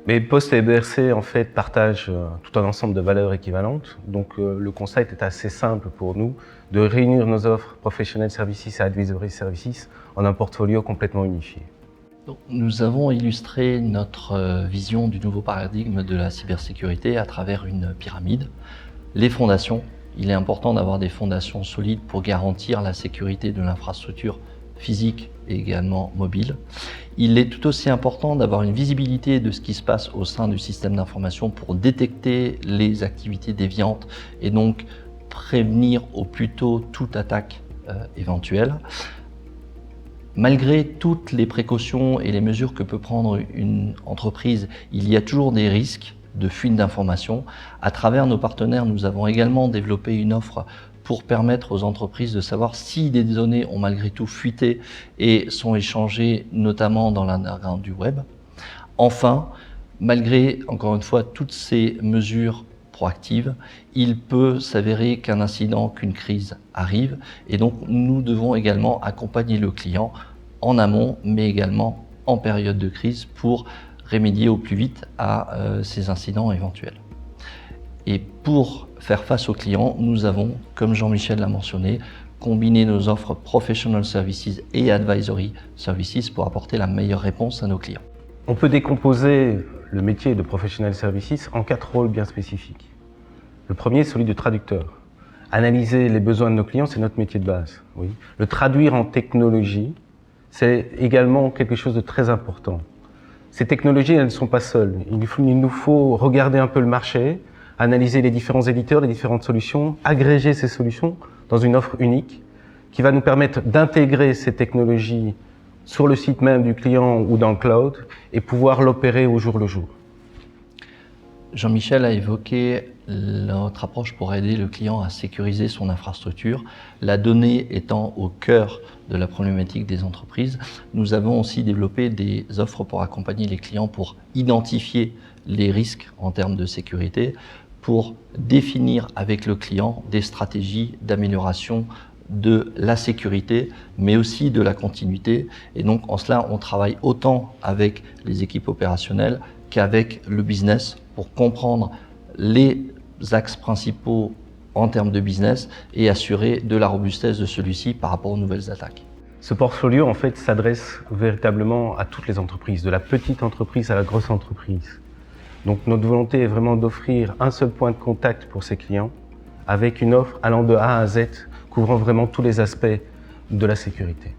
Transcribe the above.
Mais Poste et BRC en fait partagent tout un ensemble de valeurs équivalentes. Donc le concept est assez simple pour nous de réunir nos offres Professional Services et Advisory Services en un portfolio complètement unifié. Nous avons illustré notre vision du nouveau paradigme de la cybersécurité à travers une pyramide. Les fondations. Il est important d'avoir des fondations solides pour garantir la sécurité de l'infrastructure physique et également mobile. Il est tout aussi important d'avoir une visibilité de ce qui se passe au sein du système d'information pour détecter les activités déviantes et donc prévenir au plus tôt toute attaque éventuelle. Malgré toutes les précautions et les mesures que peut prendre une entreprise, il y a toujours des risques de fuite d'informations. À travers nos partenaires, nous avons également développé une offre pour permettre aux entreprises de savoir si des données ont malgré tout fuité et sont échangées notamment dans l'underground du web. Enfin, malgré, encore une fois, toutes ces mesures proactives, il peut s'avérer qu'un incident, qu'une crise arrive et donc nous devons également accompagner le client en amont mais également en période de crise pour remédier au plus vite à ces incidents éventuels. Et pour faire face aux clients, nous avons, comme Jean-Michel l'a mentionné, combiné nos offres Professional Services et Advisory Services pour apporter la meilleure réponse à nos clients. On peut décomposer le métier de Professional Services en 4 rôles bien spécifiques. Le premier est celui de traducteur. Analyser les besoins de nos clients, c'est notre métier de base. Oui. Le traduire en technologie, c'est également quelque chose de très important. Ces technologies, elles ne sont pas seules. Il nous faut regarder un peu le marché, analyser les différents éditeurs, les différentes solutions, agréger ces solutions dans une offre unique qui va nous permettre d'intégrer ces technologies sur le site même du client ou dans le cloud et pouvoir l'opérer au jour le jour. Jean-Michel a évoqué notre approche pour aider le client à sécuriser son infrastructure. La donnée étant au cœur de la problématique des entreprises, nous avons aussi développé des offres pour accompagner les clients pour identifier les risques en termes de sécurité, pour définir avec le client des stratégies d'amélioration de la sécurité, mais aussi de la continuité. Et donc, en cela, on travaille autant avec les équipes opérationnelles qu'avec le business pour comprendre les axes principaux en termes de business et assurer de la robustesse de celui-ci par rapport aux nouvelles attaques. Ce portfolio, en fait, s'adresse véritablement à toutes les entreprises, de la petite entreprise à la grosse entreprise. Donc, notre volonté est vraiment d'offrir un seul point de contact pour ces clients avec une offre allant de A à Z, couvrant vraiment tous les aspects de la sécurité.